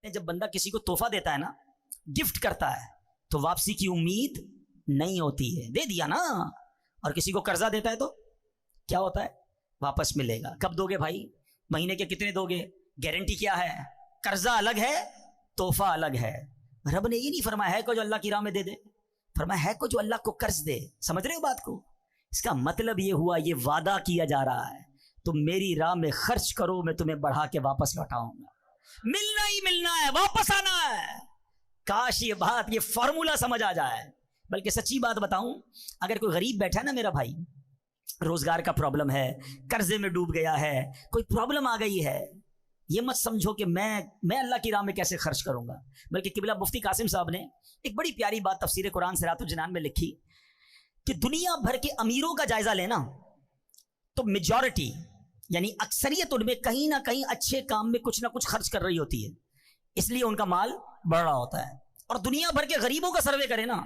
جب بندہ کسی کو تحفہ دیتا ہے نا، گفٹ کرتا ہے، تو واپسی کی امید نہیں ہوتی ہے. دے دیا نا. اور کسی کو قرضہ دیتا ہے تو کیا ہوتا ہے؟ واپس ملے گا. کب دو گے بھائی؟ مہینے کے کتنے دو گے؟ گارنٹی کیا ہے؟ قرضہ الگ ہے، تحفہ الگ ہے. رب نے یہ نہیں فرمایا ہے کو جو اللہ کی راہ میں دے دے، فرمایا ہے کو جو اللہ کو قرض دے. سمجھ رہے ہو بات کو؟ اس کا مطلب یہ ہوا، یہ وعدہ کیا جا رہا ہے تم میری راہ میں خرچ کرو، میں تمہیں بڑھا کے واپس لوٹاؤں گا. ملنا ہی ملنا ہے، واپس آنا ہے. کاش یہ بات، یہ فارمولا سمجھ آ جائے. بلکہ سچی بات بتاؤں، اگر کوئی غریب بیٹھا ہے نا میرا بھائی، روزگار کا پرابلم ہے، قرضے میں ڈوب گیا ہے، کوئی پرابلم آ گئی ہے، یہ مت سمجھو کہ میں اللہ کی راہ میں کیسے خرچ کروں گا. بلکہ قبلہ مفتی قاسم صاحب نے ایک بڑی پیاری بات تفسیر قرآن سرات الجنان میں لکھی کہ دنیا بھر کے امیروں کا جائزہ لینا تو میجورٹی یعنی اکثریت ان میں کہیں نہ کہیں اچھے کام میں کچھ نہ کچھ خرچ کر رہی ہوتی ہے، اس لیے ان کا مال بڑھ رہا ہوتا ہے. اور دنیا بھر کے غریبوں کا سروے کرے نا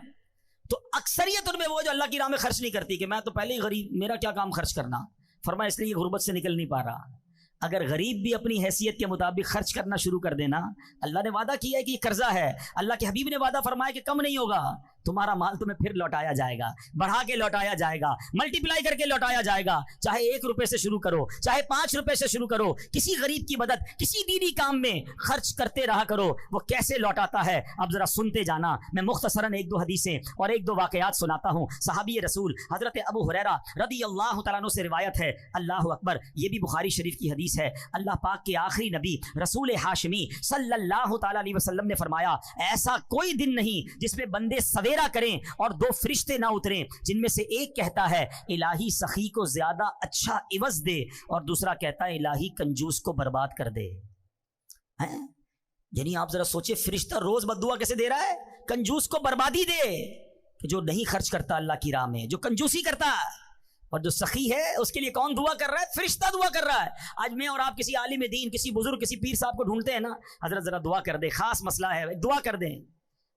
تو اکثریت ان میں وہ جو اللہ کی راہ میں خرچ نہیں کرتی کہ میں تو پہلے ہی غریب، میرا کیا کام خرچ کرنا. فرمایا اس لیے غربت سے نکل نہیں پا رہا. اگر غریب بھی اپنی حیثیت کے مطابق خرچ کرنا شروع کر دینا، اللہ نے وعدہ کیا ہے کہ یہ قرضہ ہے، اللہ کے حبیب نے وعدہ فرمایا کہ کم نہیں ہوگا، تمہارا مال تمہیں پھر لوٹایا جائے گا، بڑھا کے لوٹایا جائے گا، ملٹی پلائی کر کے لوٹایا جائے گا. چاہے 1 روپے سے شروع کرو، چاہے 5 روپے سے شروع کرو، کسی غریب کی مدد، کسی دینی کام میں خرچ کرتے رہا کرو. وہ کیسے لوٹاتا ہے اب ذرا سنتے جانا. میں مختصراً 1-2 حدیثیں اور 1-2 واقعات سناتا ہوں. صحابی رسول حضرت ابو ہریرہ رضی اللہ تعالیٰ عنہ سے روایت ہے. اللہ اکبر، یہ بھی بخاری شریف کی حدیث ہے. اللہ پاک کے آخری نبی رسول ہاشمی صلی اللہ تعالیٰ علیہ وسلم نے فرمایا، ایسا کوئی دن نہیں جس میں بندے سویرا کریں اور 2 فرشتے نہ اتریں جن میں سے ایک کہتا ہے الہی سخی کو زیادہ اچھا عوض دے، اور دوسرا کہتا ہے الہی کنجوس کو برباد کر دے. یعنی آپ ذرا سوچیں، فرشتہ روز بددعا کیسے دے رہا ہے؟ کنجوس کو بربادی دے، کہ جو نہیں خرچ کرتا اللہ کی راہ میں، جو کنجوسی کرتا ہے. اور جو سخی ہے اس کے لیے کون دعا کر رہا ہے؟ فرشتہ دعا کر رہا ہے. آج میں اور آپ کسی عالم دین، کسی بزرگ، کسی پیر صاحب کو ڈھونڈتے ہیں نا، حضرت ذرا دعا کر دے، خاص مسئلہ ہے، دعا کر دیں.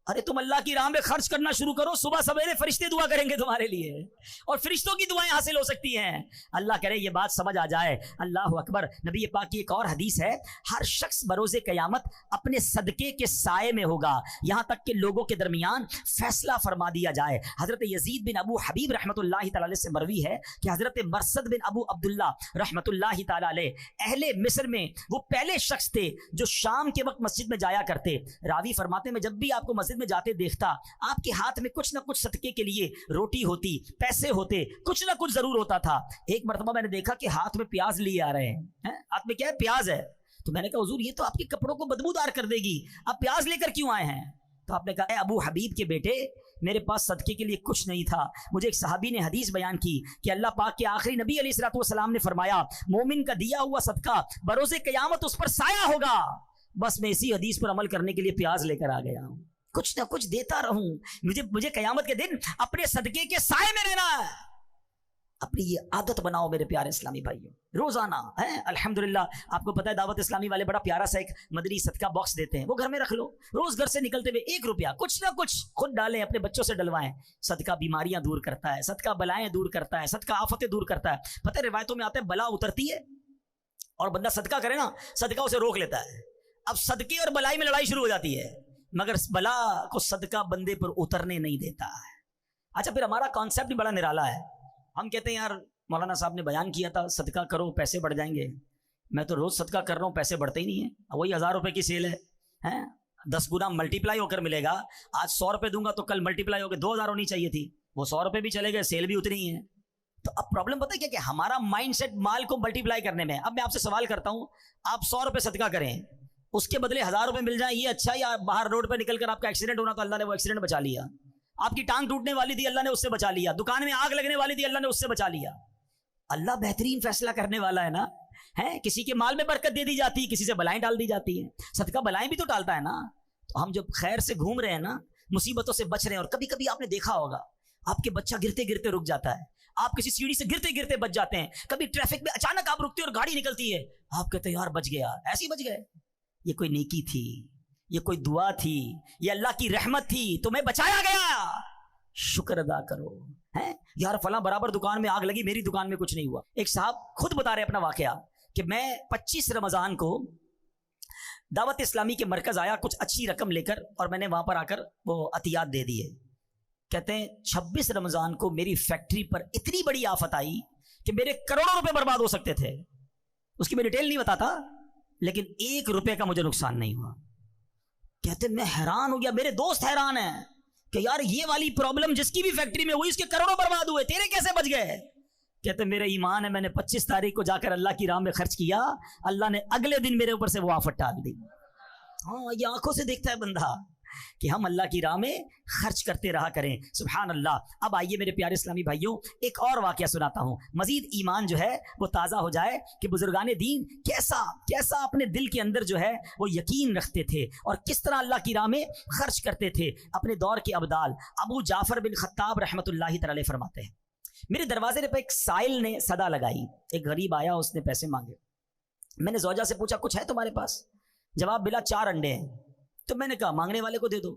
ارے تم اللہ کی راہ میں خرچ کرنا شروع کرو، صبح سویرے فرشتے دعا کریں گے تمہارے لیے، اور فرشتوں کی دعائیں حاصل ہو سکتی ہیں. اللہ کرے یہ بات سمجھ آ جائے. اللہ اکبر. نبی پاک کی ایک اور حدیث ہے، ہر شخص بروز قیامت اپنے صدقے کے سائے میں ہوگا یہاں تک کہ لوگوں کے درمیان فیصلہ فرما دیا جائے. حضرت یزید بن ابو حبیب رحمۃ اللہ تعالی علیہ سے مروی ہے کہ حضرت مرثد بن ابو عبداللہ رحمۃ اللہ تعالی علیہ اہل مصر میں وہ پہلے شخص تھے جو شام کے وقت مسجد میں جایا کرتے. راوی فرماتے میں جب بھی آپ کو مسجد میں جاتے دیکھتا، آپ کے ہاتھ میں کچھ نہ کچھ صدقے کے لیے روٹی ہوتی، پیسے ہوتے، کچھ نہ کچھ ضرور ہوتا تھا. ایک مرتبہ میں نے دیکھا کہ ہاتھ میں پیاز لیے آ رہے ہیں. ہاتھ میں کیا ہے؟ پیاز ہے. تو میں نے کہا حضور یہ تو آپ کے کپڑوں کو بدبودار کر دے گی، آپ پیاز لے کر کیوں آئے ہیں؟ تو آپ نے کہا اے ابو حبیب کے بیٹے، میرے پاس صدقے کے لیے کچھ نہیں تھا. مجھے ایک صحابی نے حدیث بیان کی کہ اللہ پاک کے آخری نبی علیہ الصلوۃ والسلام نے فرمایا مومن کا دیا ہوا صدقہ بروز قیامت اس پر سایہ ہوگا. بس میں اسی حدیث پر عمل کرنے کے لیے پیاز لے کر آ گیا ہوں. کچھ نہ کچھ دیتا رہوں، مجھے قیامت کے دن اپنے صدقے کے سائے میں رہنا ہے. اپنی یہ عادت بناؤ میرے پیارے اسلامی بھائیوں، روزانہ ہے. الحمدللہ آپ کو پتہ ہے دعوت اسلامی والے بڑا پیارا سا ایک مدنی صدقہ باکس دیتے ہیں، وہ گھر میں رکھ لو. روز گھر سے نکلتے ہوئے 1 روپیہ کچھ نہ کچھ خود ڈالیں، اپنے بچوں سے ڈلوائیں. صدقہ بیماریاں دور کرتا ہے، صدقہ بلائیں دور کرتا ہے، صدقہ آفتیں دور کرتا ہے. پتہ ہے روایتوں میں آتا ہے بلا اترتی ہے اور بندہ صدقہ کرے نا، صدقہ اسے روک لیتا ہے. اب صدقے اور بلائی میں لڑائی شروع ہو جاتی ہے، مگر بلا کو صدقہ بندے پر اترنے نہیں دیتا ہے. اچھا پھر ہمارا کانسیپٹ بھی بڑا نرالا ہے. ہم کہتے ہیں یار مولانا صاحب نے بیان کیا تھا صدقہ کرو پیسے بڑھ جائیں گے. میں تو روز صدقہ کر رہا ہوں، پیسے بڑھتے ہی نہیں ہیں. وہی 1000 روپے کی سیل ہے، 10 گنا ملٹی پلائی ہو کر ملے گا. آج 100 روپے دوں گا تو کل ملٹی پلائی ہو کے 2000 ہونی چاہیے تھی. وہ 100 روپے بھی چلے گئے، سیل بھی اتنی ہی ہے. تو اب پرابلم پتہ ہے کیا کہ ہمارا مائنڈ سیٹ مال کو ملٹی پلائی کرنے میں. اب میں آپ سے سوال کرتا ہوں، آپ 100 روپے صدقہ کریں، اس کے بدلے 1000 روپے مل جائیں، یہ اچھا؟ یا باہر روڈ پہ نکل کر آپ کا ایکسیڈنٹ ہونا تو اللہ نے وہ ایکسیڈنٹ بچا لیا. آپ کی ٹانگ ٹوٹنے والی تھی، اللہ نے اس سے بچا لیا. دکان میں آگ لگنے والی تھی، اللہ نے اس سے بچا لیا. اللہ بہترین فیصلہ کرنے والا ہے نا. کسی کے مال میں برکت دے دی جاتی ہے، کسی سے بلائیں ڈال دی جاتی ہیں. صدقہ بلائیں بھی تو ٹالتا ہے نا. تو ہم جب خیر سے گھوم رہے ہیں نا، مصیبتوں سے بچ رہے ہیں. اور کبھی کبھی آپ نے دیکھا ہوگا آپ کے بچہ گرتے گرتے رک جاتا ہے، آپ کسی سیڑھی سے گرتے گرتے بچ جاتے ہیں. کبھی ٹریفک میں اچانک آپ رکتے اور گاڑی نکلتی ہے، آپ کہتے ہیں یار بچ گیا، ایسے ہی بچ گئے. یہ کوئی نیکی تھی، یہ کوئی دعا تھی، یہ اللہ کی رحمت تھی، تمہیں بچایا گیا. شکر ادا کرو. یار فلاں برابر دکان میں آگ لگی، میری دکان میں کچھ نہیں ہوا. ایک صاحب خود بتا رہے اپنا واقعہ کہ میں 25 رمضان کو دعوت اسلامی کے مرکز آیا کچھ اچھی رقم لے کر، اور میں نے وہاں پر آ کر وہ عطیات دے دیے. کہتے ہیں 26 رمضان کو میری فیکٹری پر اتنی بڑی آفت آئی کہ میرے کروڑوں روپے برباد ہو سکتے تھے. اس کی میں ڈیٹیل نہیں بتاتا، لیکن 1 روپے کا مجھے نقصان نہیں ہوا. کہتے ہیں میں حیران ہو گیا، میرے دوست حیران ہیں کہ یار یہ والی پرابلم جس کی بھی فیکٹری میں ہوئی اس کے کروڑوں برباد ہوئے، تیرے کیسے بچ گئے؟ کہتے میرا ایمان ہے میں نے 25 تاریخ کو جا کر اللہ کی راہ میں خرچ کیا، اللہ نے اگلے دن میرے اوپر سے وہ آفت ڈال دی. ہاں یہ آنکھوں سے دیکھتا ہے بندہ کہ ہم اللہ کی راہ میں خرچ کرتے رہا کریں. سبحان اللہ. اب آئیے میرے پیارے اسلامی بھائیوں، ایک اور واقعہ سناتا ہوں، مزید ایمان جو ہے وہ تازہ ہو جائے کہ بزرگان دین کیسا اپنے دل کے اندر جو ہے وہ یقین رکھتے تھے اور کس طرح اللہ کی راہ میں خرچ کرتے تھے. اپنے دور کے ابدال ابو جعفر بن خطاب رحمۃ اللہ تعالی فرماتے ہیں، میرے دروازے پہ ایک سائل نے صدا لگائی. ایک غریب آیا، اس نے پیسے مانگے. میں نے زوجہ سے پوچھا کچھ ہے تمہارے پاس؟ جواب ملا 4 انڈے ہیں. تو میں نے کہا مانگنے والے کو دے دو.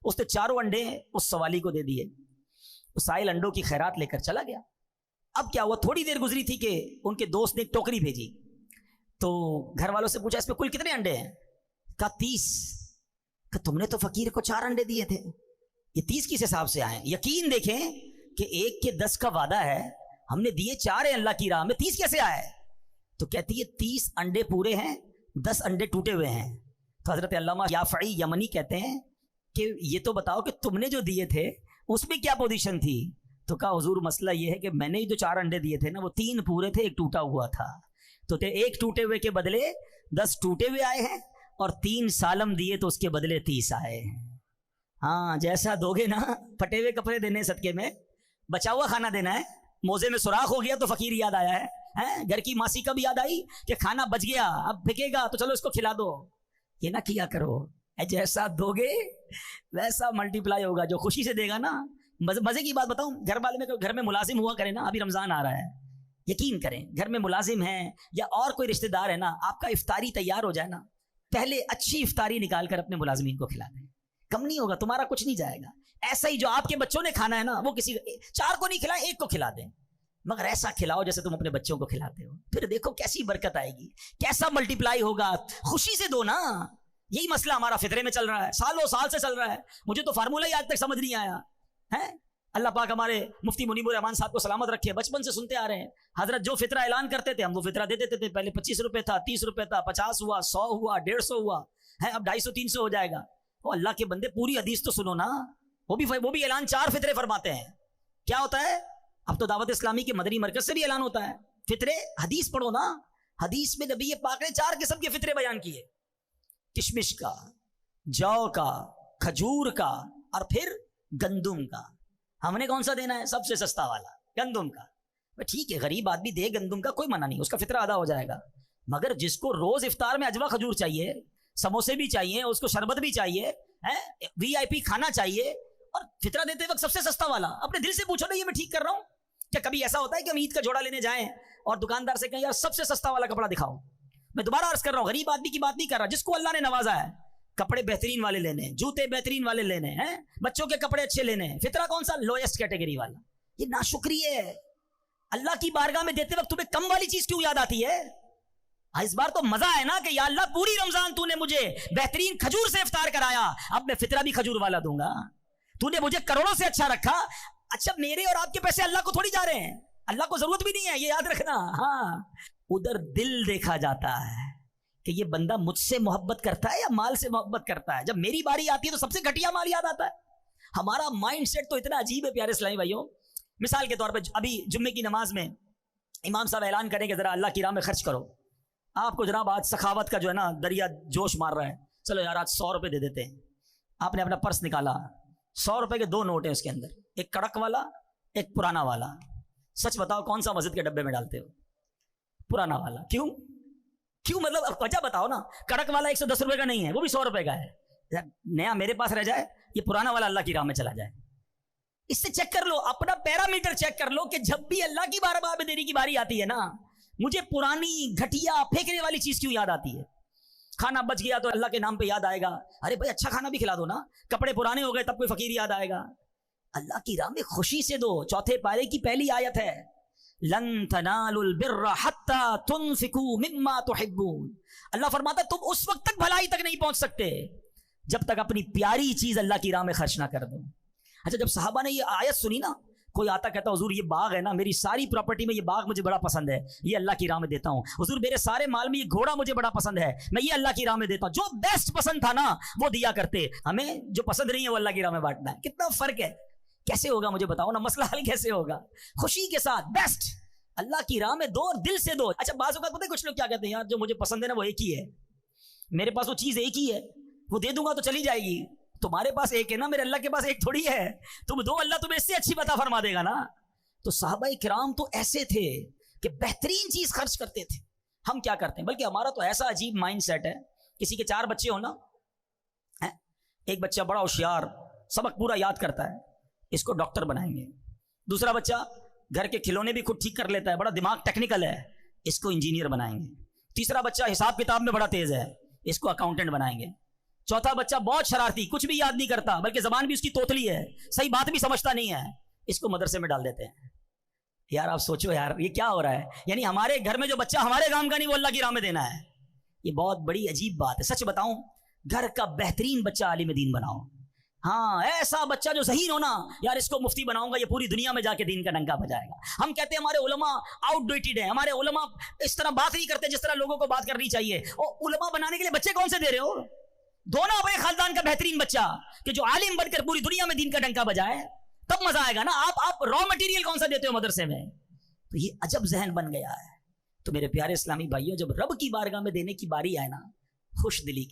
اس نے 4 انڈے اس سوالی کو دے دیے. وہ سائل انڈوں کی خیرات لے کر چلا گیا. اب کیا ہوا، تھوڑی دیر گزری تھی کہ ان کے دوست نے ایک ٹوکری بھیجی. تو گھر والوں سے پوچھا اس میں کل کتنے انڈے ہیں؟ کہا 30. کہ تم نے تو فقیر کو 4 انڈے دیے تھے، یہ 30 کس حساب سے آئے؟ یقین دیکھیں کہ 1 کے 10 کا وعدہ ہے، ہم نے دیے 4 ہیں اللہ کی راہ میں، 30 کیسے آئے؟ تو کہتی ہے 30 انڈے پورے ہیں، 10 انڈے ٹوٹے ہوئے ہیں. تو حضرت علامہ یافعی یمنی کہتے ہیں کہ یہ تو بتاؤ کہ تم نے جو دیے تھے اس میں کیا پوزیشن تھی؟ تو کہا حضور مسئلہ یہ ہے کہ میں نے جو 4 انڈے دیے تھے نا وہ 3 پورے تھے، 1 ٹوٹا ہوا تھا. تو 1 ٹوٹے ہوئے کے بدلے 10 ٹوٹے ہوئے آئے ہیں، اور 3 سالم دیے تو اس کے بدلے 30 آئے ہیں. ہاں جیسا دو گے نا، پھٹے ہوئے کپڑے دینے صدقے میں، بچا ہوا کھانا دینا ہے. موزے میں سوراخ ہو گیا تو فقیر یاد آیا ہے، گھر کی ماسی کب یاد آئی کہ کھانا بچ گیا اب پھکے گا تو چلو اس کو کھلا دو. یہ نہ کیا کرو، جیسا دو گے ویسا ملٹی پلائی ہوگا. جو خوشی سے دے گا نا، مزے کی بات بتاؤں، گھر میں ملازم ہوا کرے نا، ابھی رمضان آ رہا ہے، یقین کریں گھر میں ملازم ہیں یا اور کوئی رشتہ دار ہے نا، آپ کا افطاری تیار ہو جائے نا، پہلے اچھی افطاری نکال کر اپنے ملازمین کو کھلا دیں. کم نہیں ہوگا، تمہارا کچھ نہیں جائے گا. ایسا ہی جو آپ کے بچوں نے کھانا ہے نا، وہ کسی 4 کو نہیں کھلائیں، 1 کو کھلا دیں، مگر ایسا کھلاؤ جیسے تم اپنے بچوں کو کھلاتے ہو. پھر دیکھو کیسی برکت آئے گی، کیسا ملٹی پلائی ہوگا. خوشی سے دو نا. یہی مسئلہ ہمارا فطرے میں چل رہا ہے، سالوں سال سے چل رہا ہے. مجھے تو فارمولہ ہی آج تک سمجھ نہیں آیا ہے. اللہ پاک ہمارے مفتی منیب الرحمان صاحب کو سلامت رکھے. بچپن سے سنتے آ رہے ہیں حضرت جو فطرہ اعلان کرتے تھے ہم وہ فطرہ دے دیتے تھے. پہلے 25 روپے تھا، 30 روپے تھا، 50 ہوا، 100 ہوا، 150 ہوا ہے، اب 250 300 ہو جائے گا. وہ اللہ کے بندے پوری حدیث تو سنو نا. وہ بھی اعلان 4 فطرے فرماتے ہیں. کیا ہوتا ہے؟ اب تو دعوت اسلامی کے مدنی مرکز سے بھی اعلان ہوتا ہے فطرے. حدیث پڑھو نا، حدیث میں نبی پاک نے 4 قسم کے فطرے بیان کیے، کشمش کا، جو کا، کھجور کا، اور پھر گندم کا. ہم نے کون سا دینا ہے؟ سب سے سستا والا گندم کا. ٹھیک ہے غریب آدمی دے گندم کا، کوئی منع نہیں، اس کا فطرہ ادا ہو جائے گا. مگر جس کو روز افطار میں اجوا کھجور چاہیے، سموسے بھی چاہیے، اس کو شربت بھی چاہیے، VIP کھانا چاہیے، اور فطرہ دیتے وقت سب سے سستا والا، اپنے دل سے پوچھو نا یہ میں ٹھیک کر رہا ہوں کیا؟ کبھی ایسا ہوتا ہے کہ ہم عید کا جوڑا لینے جائیں اور دکاندار سے کہیں یار سب سے سستا والا کپڑا دکھاؤ؟ میں دوبارہ عرض کر رہا ہوں، غریب آدمی کی بات نہیں کر رہا، جس کو اللہ نے نوازا ہے، کپڑے بہترین والے لینے ہیں، جوتے بہترین والے لینے ہیں، بچوں کے کپڑے اچھے لینے ہیں. فطرہ کون سا؟ لوئسٹ کیٹیگری والا. یہ ناشکری ہے. اللہ کی بارگاہ میں دیتے وقت تمہیں کم والی چیز کیوں یاد آتی ہے؟ اس بار تو مزہ ہے نا کہ یا اللہ پوری رمضان تو نے مجھے بہترین کھجور سے افطار کرایا، اب میں فطرہ بھی کھجور والا دوں گا. تو نے مجھے کروڑوں سے اچھا رکھا. اچھا میرے اور آپ کے پیسے اللہ کو تھوڑی جا رہے ہیں، اللہ کو ضرورت بھی نہیں ہے، یہ یاد رکھنا. ہاں ادھر دل دیکھا جاتا ہے کہ یہ بندہ مجھ سے محبت کرتا ہے یا مال سے محبت کرتا ہے. جب میری باری آتی ہے تو سب سے گھٹیا مال یاد آتا ہے. ہمارا مائنڈ سیٹ تو اتنا عجیب ہے پیارے اسلامی بھائیوں. مثال کے طور پہ ابھی جمعے کی نماز میں امام صاحب اعلان کریں کہ ذرا اللہ کی راہ میں خرچ کرو. آپ کو جناب آج سخاوت کا جو ہے نا دریا جوش مار رہا ہے، چلو یار آج 100 روپے دے دیتے ہیں. آپ نے اپنا پرس نکالا، 100 روپے کے 2 نوٹ ہیں اس کے اندر، ایک کڑک والا ایک پرانا والا. سچ بتاؤ کون سا مسجد کے ڈبے میں ڈالتے ہو؟ پرانا والا. کیوں مطلب وجہ بتاؤ نا. کڑک والا 110 روپے کا نہیں ہے، وہ بھی 100 روپے کا ہے. نیا میرے پاس رہ جائے، یہ پرانا والا اللہ کی راہ میں چلا جائے. اس سے چیک کر لو، اپنا پیرامیٹر چیک کر لو کہ جب بھی اللہ کی بارگاہ میں دینے کی باری آتی ہے نا، مجھے پرانی گھٹیا پھینکنے والی چیز کیوں یاد آتی ہے؟ کھانا بچ گیا تو اللہ کے نام پہ یاد آئے گا، ارے بھائی اچھا کھانا بھی کھلا دو نا. کپڑے پرانے ہو گئے تب کوئی فقیر یاد آئے گا. اللہ کی راہ میں خوشی سے دو. 4 پارے کی پہلی آیت ہے لن تنالوا البر حتى تنفقوا مما تحبون. اللہ فرماتا تم اس وقت تک بھلائی تک نہیں پہنچ سکتے جب تک اپنی پیاری چیز اللہ کی راہ میں خرچ نہ کر دو. اچھا جب صحابہ نے یہ آیت سنی نا, کوئی آتا کہتا حضور یہ باغ ہے نا, میری ساری پراپرٹی میں یہ باغ مجھے بڑا پسند ہے, یہ اللہ کی راہ میں دیتا ہوں. حضور میرے سارے مال میں یہ گھوڑا مجھے بڑا پسند ہے, میں یہ اللہ کی راہ میں دیتا ہوں. جو بیسٹ پسند تھا نا وہ دیا کرتے. ہمیں جو پسند نہیں ہے وہ اللہ کی راہ میں بانٹنا ہے. کتنا فرق ہے. کیسے ہوگا مجھے بتاؤ نا, مسئلہ حل کیسے ہوگا؟ خوشی کے ساتھ بیسٹ اللہ کی راہ میں دو اور دل سے دو. اچھا بعض اوقات پتہ ہے کچھ لوگ کیا کہتے ہیں, یار جو مجھے پسند ہے نا وہ ایک ہی ہے, میرے پاس وہ چیز ایک ہی ہے, وہ دے دوں گا تو چلی جائے گی. تمہارے پاس ایک ہے نا, میرے اللہ کے پاس ایک تھوڑی ہے. تم دو, اللہ تمہیں اس سے اچھی عطا فرما دے گا نا. تو صحابہ کرام تو ایسے تھے کہ بہترین چیز خرچ کرتے تھے. ہم کیا کرتے ہیں, بلکہ ہمارا تو ایسا عجیب مائنڈ سیٹ ہے. کسی کے 4 بچے ہو نا, ایک بچہ بڑا ہوشیار, سبق پورا یاد کرتا ہے, اس کو ڈاکٹر بنائیں گے. دوسرا بچہ گھر کے کھلونے بھی خود ٹھیک کر لیتا ہے, بڑا دماغ ٹیکنیکل ہے, اس کو انجینئر بنائیں گے. تیسرا بچہ حساب کتاب میں بڑا تیز ہے, اس کو اکاؤنٹنٹ بنائیں گے. چوتھا بچہ بہت شرارتی, کچھ بھی یاد نہیں کرتا, بلکہ زبان بھی اس کی توتلی ہے, صحیح بات بھی سمجھتا نہیں ہے, اس کو مدرسے میں ڈال دیتے ہیں. یار آپ سوچو یار یہ کیا ہو رہا ہے. یعنی ہمارے گھر میں جو بچہ ہمارے کام کا نہیں وہ اللہ کی راہ میں دینا ہے. یہ بہت بڑی عجیب بات ہے. سچ بتاؤں, گھر کا بہترین بچہ عالم دین بناؤ. ہاں ایسا بچہ جو ذہین ہونا, یار اس کو مفتی بناؤں گا, یہ پوری دنیا میں جا کے دین کا ڈنکا بجائے گا. ہم کہتے ہیں ہمارے علماء آؤٹ ڈیٹڈ ہیں, ہمارے علماء اس طرح بات نہیں کرتے جس طرح لوگوں کو بات کرنی چاہیے. اور علماء بنانے کے لیے بچے کون سے دے رہے ہو؟ دونوں اپنے خاندان کا بہترین بچہ کہ جو عالم بن کر پوری دنیا میں دین کا ڈنکا بجائے, تب مزہ آئے گا نا. آپ را مٹیریل کون سا دیتے ہو مدرسے میں؟ تو یہ عجب ذہن بن گیا ہے. تو میرے پیارے اسلامی بھائیوں, جب رب کی بارگاہ میں دینے کی باری آئے نا, خوش دلی